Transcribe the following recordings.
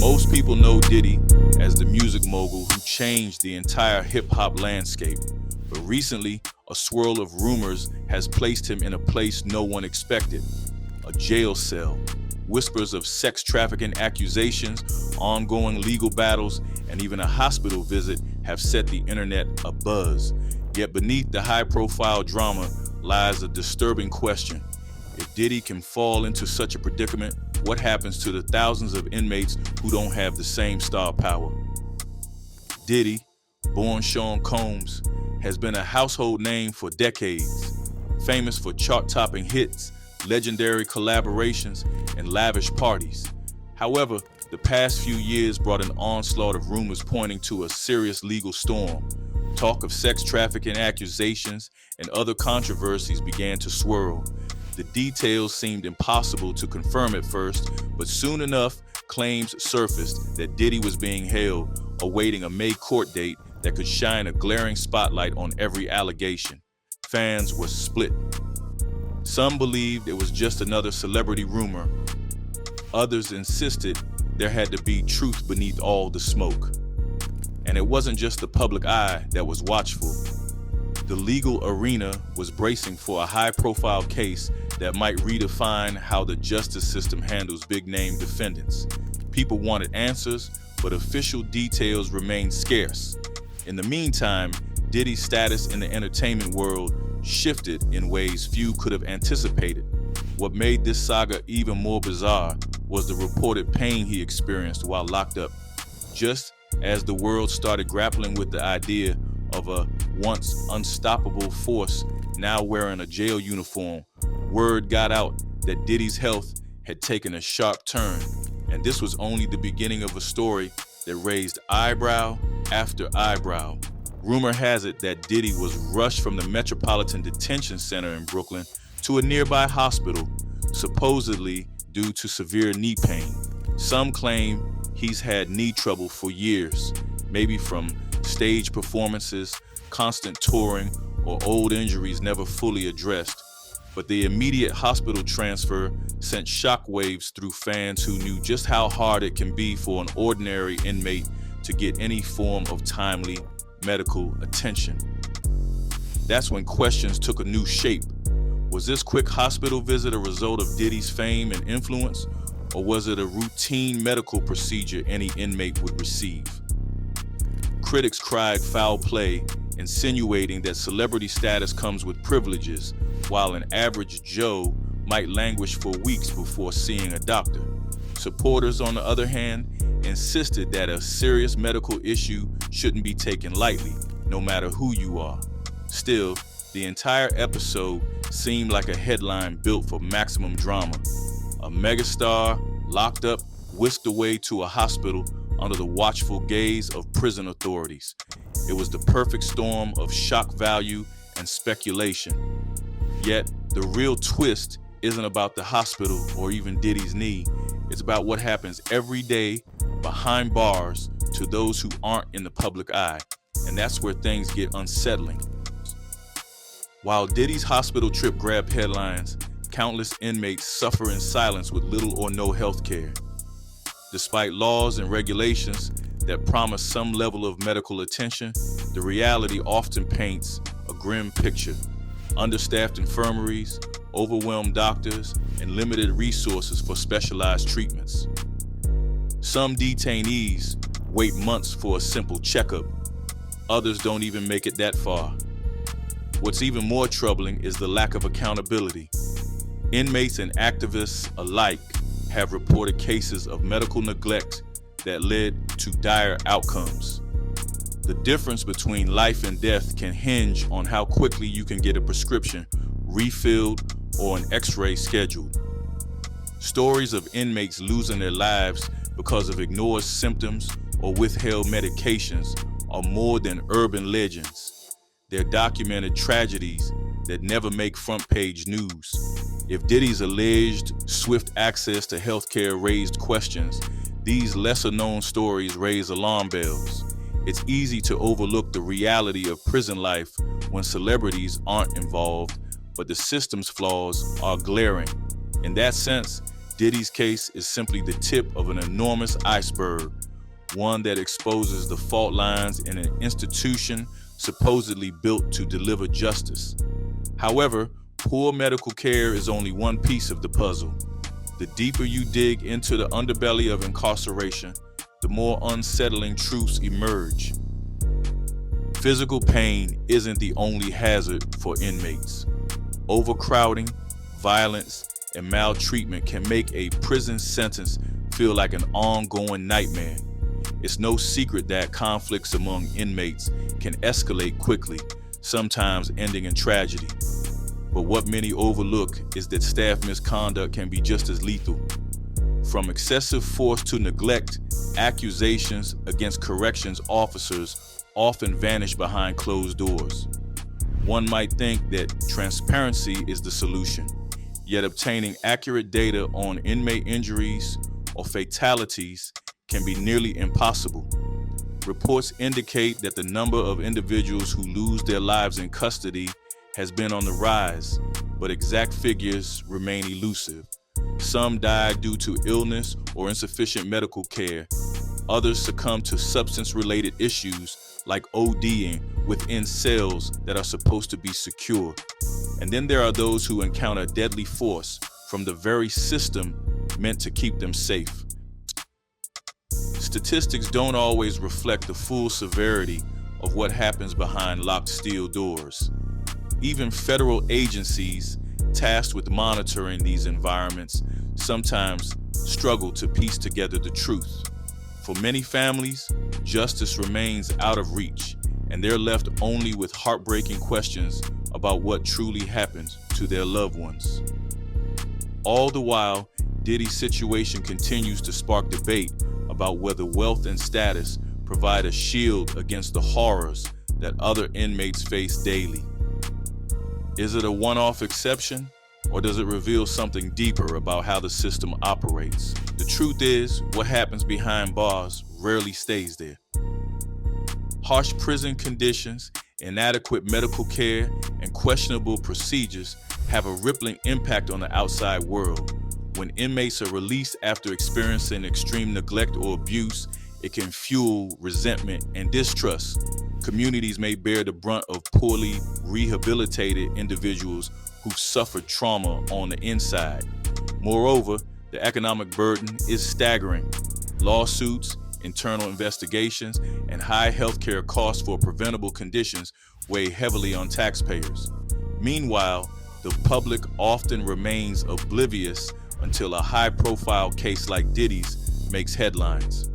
Most people know Diddy as the music mogul who changed the entire hip-hop landscape. But recently, a swirl of rumors has placed him in a place no one expected: a jail cell. Whispers of sex trafficking accusations, ongoing legal battles, and even a hospital visit have set the internet abuzz. Yet beneath the high-profile drama lies a disturbing question. If Diddy can fall into such a predicament, what happens to the thousands of inmates who don't have the same star power? Diddy, born Sean Combs, has been a household name for decades, famous for chart-topping hits, legendary collaborations, and lavish parties. However, the past few years brought an onslaught of rumors pointing to a serious legal storm. Talk of sex trafficking accusations and other controversies began to swirl. The details seemed impossible to confirm at first, but soon enough, claims surfaced that Diddy was being held, awaiting a May court date that could shine a glaring spotlight on every allegation. Fans were split. Some believed it was just another celebrity rumor. Others insisted there had to be truth beneath all the smoke. And it wasn't just the public eye that was watchful. The legal arena was bracing for a high-profile case that might redefine how the justice system handles big-name defendants. People wanted answers, but official details remained scarce. In the meantime, Diddy's status in the entertainment world shifted in ways few could have anticipated. What made this saga even more bizarre was the reported pain he experienced while locked up. Just as the world started grappling with the idea of a once unstoppable force now wearing a jail uniform, word got out that Diddy's health had taken a sharp turn, and this was only the beginning of a story that raised eyebrow after eyebrow. Rumor has it that Diddy was rushed from the Metropolitan Detention Center in Brooklyn to a nearby hospital, supposedly due to severe knee pain. Some claim he's had knee trouble for years, maybe from stage performances, constant touring, or old injuries never fully addressed. But the immediate hospital transfer sent shockwaves through fans who knew just how hard it can be for an ordinary inmate to get any form of timely medical attention. That's when questions took a new shape. Was this quick hospital visit a result of Diddy's fame and influence, or was it a routine medical procedure any inmate would receive? Critics cried foul play, insinuating that celebrity status comes with privileges, while an average Joe might languish for weeks before seeing a doctor. Supporters, on the other hand, insisted that a serious medical issue shouldn't be taken lightly, no matter who you are. Still, the entire episode seemed like a headline built for maximum drama. A megastar locked up, whisked away to a hospital under the watchful gaze of prison authorities. It was the perfect storm of shock value and speculation. Yet, the real twist isn't about the hospital or even Diddy's knee. It's about what happens every day behind bars to those who aren't in the public eye. And that's where things get unsettling. While Diddy's hospital trip grabbed headlines, countless inmates suffer in silence with little or no health care. Despite laws and regulations that promise some level of medical attention, the reality often paints a grim picture. Understaffed infirmaries, overwhelmed doctors, and limited resources for specialized treatments. Some detainees wait months for a simple checkup. Others don't even make it that far. What's even more troubling is the lack of accountability. Inmates and activists alike have reported cases of medical neglect that led to dire outcomes. The difference between life and death can hinge on how quickly you can get a prescription refilled or an x-ray scheduled. Stories of inmates losing their lives because of ignored symptoms or withheld medications are more than urban legends. They're documented tragedies that never make front-page news. If Diddy's alleged swift access to healthcare raised questions, these lesser-known stories raise alarm bells. It's easy to overlook the reality of prison life when celebrities aren't involved, but the system's flaws are glaring. In that sense, Diddy's case is simply the tip of an enormous iceberg, one that exposes the fault lines in an institution supposedly built to deliver justice. However, poor medical care is only one piece of the puzzle. The deeper you dig into the underbelly of incarceration, the more unsettling truths emerge. Physical pain isn't the only hazard for inmates. Overcrowding, violence, and maltreatment can make a prison sentence feel like an ongoing nightmare. It's no secret that conflicts among inmates can escalate quickly, sometimes ending in tragedy. But what many overlook is that staff misconduct can be just as lethal. From excessive force to neglect, accusations against corrections officers often vanish behind closed doors. One might think that transparency is the solution, yet obtaining accurate data on inmate injuries or fatalities can be nearly impossible. Reports indicate that the number of individuals who lose their lives in custody has been on the rise, but exact figures remain elusive. Some die due to illness or insufficient medical care. Others succumb to substance-related issues like ODing within cells that are supposed to be secure. And then there are those who encounter deadly force from the very system meant to keep them safe. Statistics don't always reflect the full severity of what happens behind locked steel doors. Even federal agencies tasked with monitoring these environments sometimes struggle to piece together the truth. For many families, justice remains out of reach, and they're left only with heartbreaking questions about what truly happened to their loved ones. All the while, Diddy's situation continues to spark debate about whether wealth and status provide a shield against the horrors that other inmates face daily. Is it a one-off exception, or does it reveal something deeper about how the system operates? The truth is, what happens behind bars rarely stays there. Harsh prison conditions, inadequate medical care, and questionable procedures have a rippling impact on the outside world. When inmates are released after experiencing extreme neglect or abuse, it can fuel resentment and distrust. Communities may bear the brunt of poorly rehabilitated individuals who've suffered trauma on the inside. Moreover, the economic burden is staggering. Lawsuits, internal investigations, and high healthcare costs for preventable conditions weigh heavily on taxpayers. Meanwhile, the public often remains oblivious until a high-profile case like Diddy's makes headlines.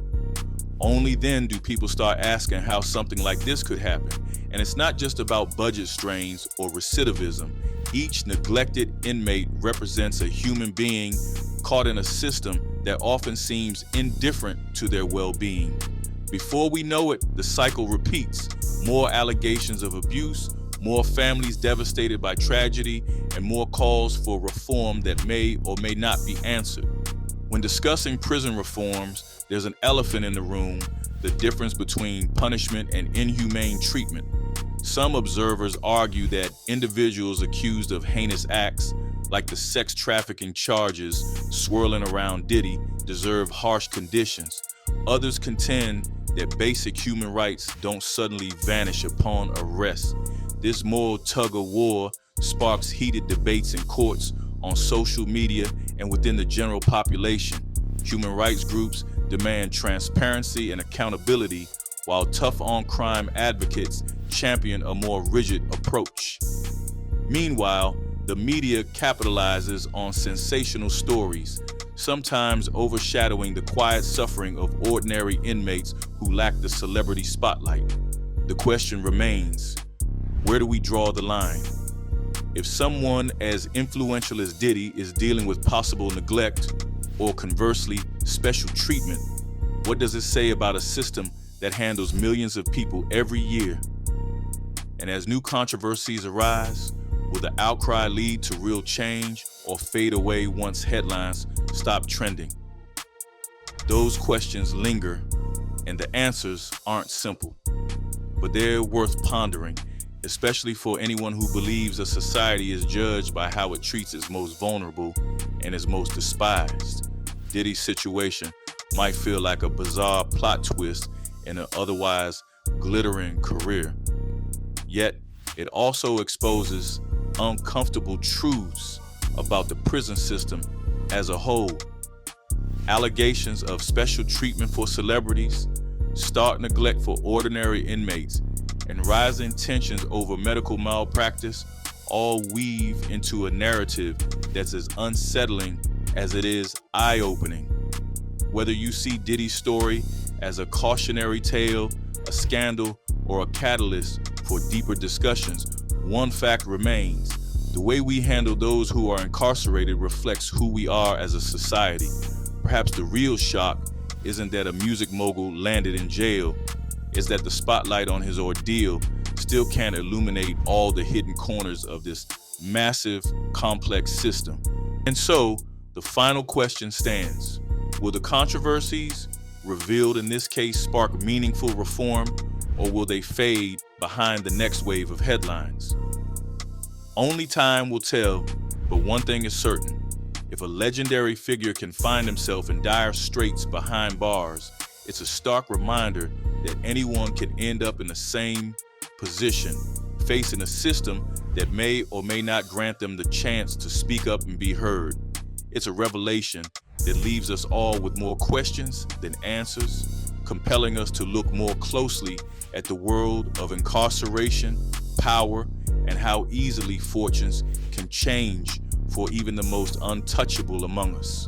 Only then do people start asking how something like this could happen. And it's not just about budget strains or recidivism. Each neglected inmate represents a human being caught in a system that often seems indifferent to their well-being. Before we know it, the cycle repeats. More allegations of abuse, more families devastated by tragedy, and more calls for reform that may or may not be answered. When discussing prison reforms, there's an elephant in the room: the difference between punishment and inhumane treatment. Some observers argue that individuals accused of heinous acts, like the sex trafficking charges swirling around Diddy, deserve harsh conditions. Others contend that basic human rights don't suddenly vanish upon arrest. This moral tug-of-war sparks heated debates in courts, on social media, and within the general population. Human rights groups demand transparency and accountability, while tough-on-crime advocates champion a more rigid approach. Meanwhile, the media capitalizes on sensational stories, sometimes overshadowing the quiet suffering of ordinary inmates who lack the celebrity spotlight. The question remains: where do we draw the line? If someone as influential as Diddy is dealing with possible neglect, or conversely, special treatment, what does it say about a system that handles millions of people every year? And as new controversies arise, will the outcry lead to real change or fade away once headlines stop trending? Those questions linger, and the answers aren't simple, but they're worth pondering. especially for anyone who believes a society is judged by how it treats its most vulnerable and its most despised. Diddy's situation might feel like a bizarre plot twist in an otherwise glittering career. Yet, it also exposes uncomfortable truths about the prison system as a whole. Allegations of special treatment for celebrities, stark neglect for ordinary inmates, and rising tensions over medical malpractice all weave into a narrative that's as unsettling as it is eye-opening. Whether you see Diddy's story as a cautionary tale, a scandal, or a catalyst for deeper discussions, one fact remains: the way we handle those who are incarcerated reflects who we are as a society. Perhaps the real shock isn't that a music mogul landed in jail, it's that the spotlight on his ordeal still can't illuminate all the hidden corners of this massive, complex system. And so, the final question stands: will the controversies revealed in this case spark meaningful reform, or will they fade behind the next wave of headlines? Only time will tell, but one thing is certain: if a legendary figure can find himself in dire straits behind bars, it's a stark reminder that anyone can end up in the same position, facing a system that may or may not grant them the chance to speak up and be heard. It's a revelation that leaves us all with more questions than answers, compelling us to look more closely at the world of incarceration, power, and how easily fortunes can change for even the most untouchable among us.